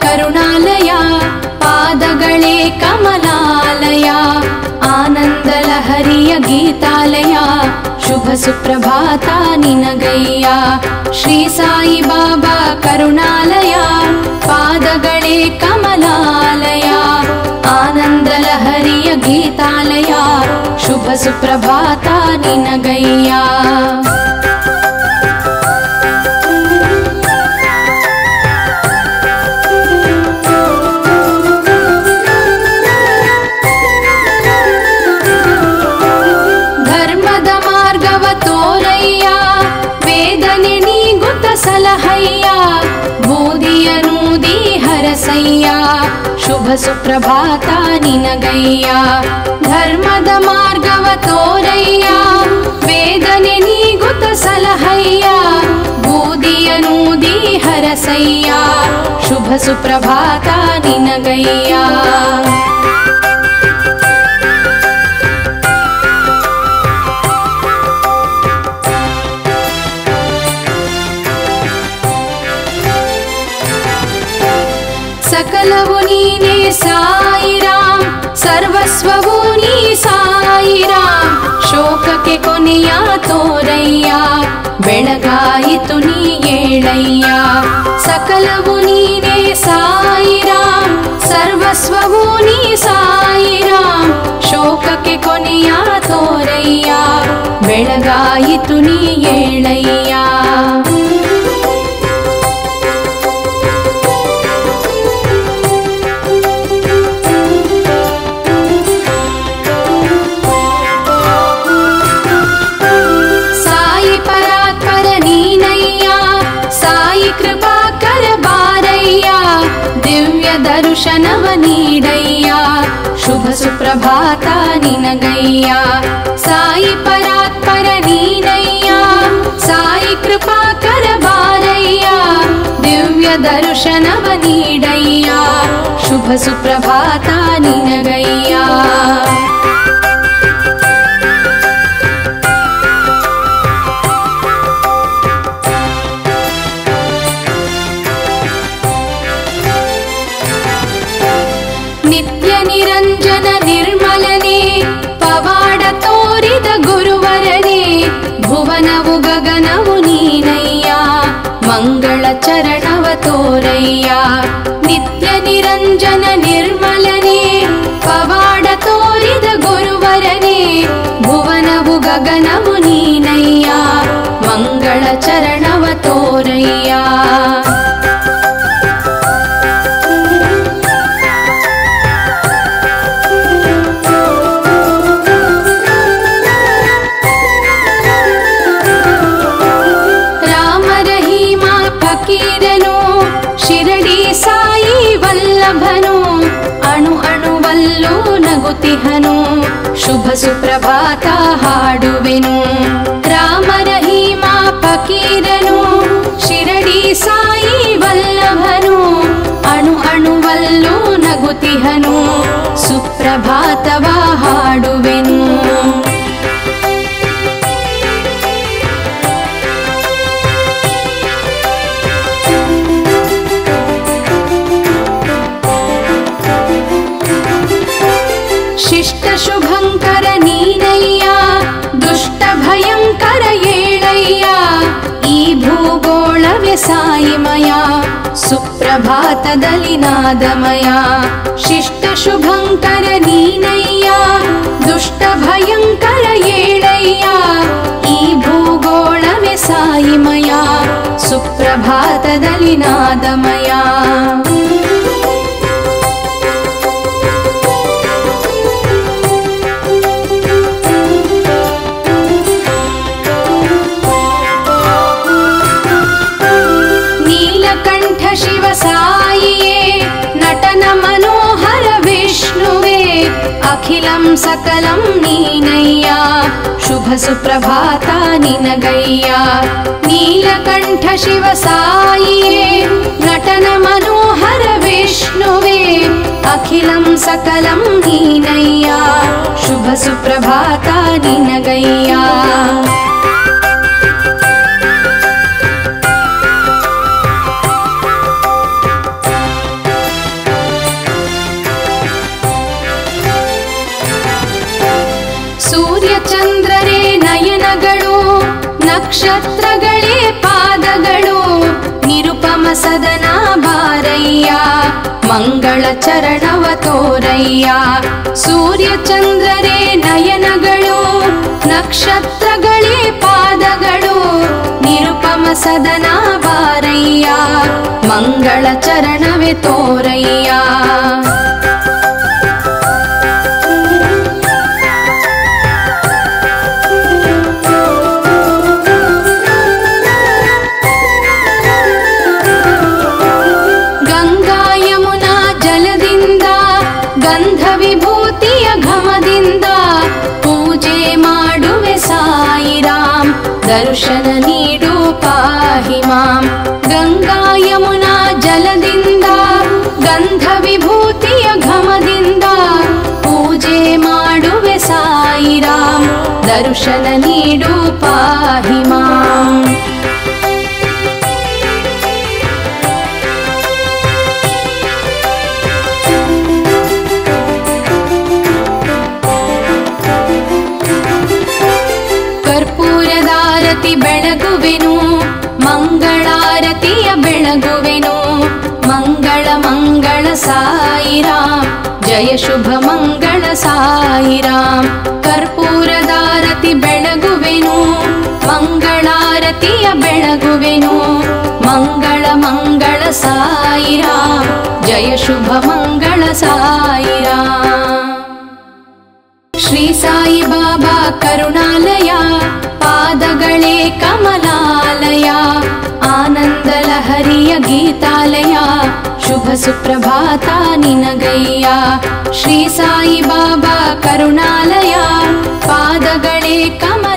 ಕರುಣಾಲಯ, ಪಾದಗಳೇ ಕಮಲಾಲಯ, ಆನಂದಲಹರಿಯ ಗೀತಾಲಯ, ಶುಭ ಸುಪ್ರಭಾತ ನಿನಗಯ್ಯ. ಶ್ರೀ ಸಾಯಿ ಬಾಬಾ ಕರುಣಾಲಯ, ಪಾದಗಳೇ ಕಮಲಾಲಯ, ಆನಂದಲಹರಿಯ ಗೀತಾಲಯ, ಶುಭ ಸುಪ್ರಭಾತ ನಿನಗಯ್ಯ. ಧರ್ಮದ ಮಾರ್ಗವ ತೋರಯ್ಯ, ವೇದನೆ ನೀಗುತ್ತ ಸಲಹಯ್ಯ, ಬೂದಿಯ ನೂದಿ ಹರಸಯ್ಯ, ಶುಭ ಸುಪ್ರಭಾತ ನಿನಗಯ್ಯ. ಧರ್ಮದ ಮಾರ್ಗವ ತೋರಯ್ಯ, ವೇದನೆ ನೀಗುತ್ತ ಸಲಹಯ್ಯ, ಬೂದಿಯ ನೂದಿ ಹರಸಯ್ಯ, ಶುಭ ಸುಪ್ರಭಾತ ನಿನಗಯ್ಯ. ಸಕಲವು ನೀನೇ ಸಾಯಿರಾಮ್, ಸರ್ವಸ್ವವು ನೀ ಸಾಯಿರಾಮ್, ಶೋಕಕ್ಕೆ ಕೊನೆಯ ತೋರಯ್ಯ, ಬೆಳಗಾಯಿತು ನೀ ಏಳಯ್ಯ. ಸಕಲವು ನೀನೇ ಸಾಯಿರಾಮ್, ಸರ್ವಸ್ವವು ನೀ ಸಾಯಿರಾಮ್, ಶೋಕಕ್ಕೆ ಕೊನೆಯ ತೋರಯ್ಯ, ಬೆಳಗಾಯಿತು ನೀ ಏಳಯ್ಯ. ದರ್ಶನವ ನೀಡಯ್ಯ, ಶುಭ ಸುಪ್ರಭಾತ ನಿನಗಯ್ಯ. ಸಾಯಿ ಪರಾತ್ಪರ ನೀನಯ್ಯ, ಸಾಯಿ ಕೃಪಾಕರ ಬಾರಯ್ಯ, ದಿವ್ಯ ದರ್ಶನವ ನೀಡಯ್ಯ, ಶುಭ ಸುಪ್ರಭಾತ ನಿನಗಯ್ಯ. ನಿತ್ಯ ನಿರಂಜನ ನಿರ್ಮಲನೆ, ಪವಾಡ ತೋರಿದ ಗುರುವರನೆ, ಭುವನವು ಗಗನವು ನೀನಯ್ಯ, ಮಂಗಳ ಚರಣವ ತೋರಯ್ಯ. ನಿತ್ಯ ನಿರಂಜನ ನಿರ್ಮಲನೆ, ಪವಾಡ ತೋರಿದ ಗುರುವರನೆ, ಭುವನವು ಗಗನವು ನೀನಯ್ಯ, ಮಂಗಳ ಚರಣವ ತೋರಯ್ಯ. ಶಿರಡಿ ಸಾಯಿ ವಲ್ಲಭನು, ಅಣು ಅಣುವಲ್ಲೂ ನಗುತಿಹನು, ಶುಭ ಸುಪ್ರಭಾತ ಹಾಡುವೆನು. ರಾಮ ರಹೀಮ ಫಕೀರನು, ಶಿರಡಿ ಸಾಯಿ ವಲ್ಲಭನು, ಅಣು ಅಣುವಲ್ಲೂ ನಗುತಿಹನು, ಸುಪ್ರಭಾತವ ಹಾಡುವೆನು. ಶಿಷ್ಟ ಶುಭಂಕರ ನೀನಯ್ಯ, ದುಷ್ಟ ಭಯಂಕರ ಏಳಯ್ಯ, ಈ ಭೂಗೋಳವೇ ಸಾಯಿಮಯ, ಸುಪ್ರಭಾತದಲ್ಲಿ ನಾದಮಯ. ಶಿಷ್ಟ ಶುಭಂಕರ ನೀನಯ್ಯ, ದುಷ್ಟ ಭಯಂಕರ ಏಳಯ್ಯ, ಈ ಭೂಗೋಳವೇ ಸಾಯಿಮಯ, ಸುಪ್ರಭಾತದಲ್ಲಿ ನಾದಮಯ. ಶಿವ ಸಾಯಿಯೇ ನಟನ ಮನೋಹರ ವಿಷ್ಣುವೇ, ಅಖಿಲಂ ಸಕಲಂ ನೀನಯ್ಯ, ಶುಭ ಸುಪ್ರಭಾತ ನಿನಗಯ್ಯ. ನೀಲಕಂಠ ಶಿವ ಸಾಯಿಯೇ ನಟನ ಮನೋಹರ ವಿಷ್ಣುವೇ, ಅಖಿಲಂ ಸಕಲಂ ನೀನಯ್ಯ, ಶುಭ ಸುಪ್ರಭಾತ ನಿನಗಯ್ಯ. ನಕ್ಷತ್ರಗಳೇ ಪಾದಗಳು ನಿರುಪಮ ಸದನ ಬಾರಯ್ಯ ಮಂಗಳ ಚರಣವ ತೋರಯ್ಯ ಸೂರ್ಯ ಚಂದ್ರರೇ ನಯನಗಳು ನಕ್ಷತ್ರಗಳೇ ಪಾದಗಳು ನಿರುಪಮ ಸದನ ಬಾರಯ್ಯ ಮಂಗಳ ಚರಣವೇ ತೋರಯ್ಯ ಗಂಗಾ ಯಮುನಾ ಜಲದಿಂದ ಗಂಧ ವಿಭೂತಿಯ ಘಮದಿಂದ ಪೂಜೆ ಮಾಡುವೆ ಸಾಯಿರಾಮ್ ದರ್ಶನ ನೀಡು ಪಾಹಿ ಮಾಂ ಗಂಗಾ ಯಮುನಾ ಜಲದಿಂದ ಗಂಧ ವಿಭೂತಿಯ ಘಮದಿಂದ ಪೂಜೆ ಮಾಡುವೆ ಸಾಯಿರಾಮ್ ದರ್ಶನ ನೀಡು ಪಾಹಿ ಮಾಂ ಕರ್ಪೂರದಾರತಿ ಬೆಳಗುವೆನು ಮಂಗಳಾರತಿಯ ಬೆಳಗುವೆನು ಮಂಗಳ ಮಂಗಳ ಸಾಯಿರಾಮ್ ಜಯ ಶುಭ ಮಂಗಳ ಸಾಯಿರಾಮ್ ಕರ್ಪೂರದಾರತಿ ಬೆಳಗುವೆನು ಮಂಗಳಾರತಿಯ ಬೆಳಗುವೆನು ಮಂಗಳ ಮಂಗಳ ಸಾಯಿರಾಮ್ ಜಯ ಶುಭ ಮಂಗಳ ಸಾಯಿರಾಮ್ ಶ್ರೀ ಸಾಯಿ ಬಾಬಾ ಕರುಣಾಲಯ ಪಾದಗಳೇ ಕಮಲಾಲಯ ಆನಂದ ಲಹರಿಯ ಗೀತಾಲಯ ಶುಭ ಸುಪ್ರಭಾತ ನಿನಗಯ್ಯ ಶ್ರೀ ಸಾಯಿ ಬಾಬಾ ಕರುಣಾಲಯ ಪಾದಗಳೇ ಕಮಲಾಲಯ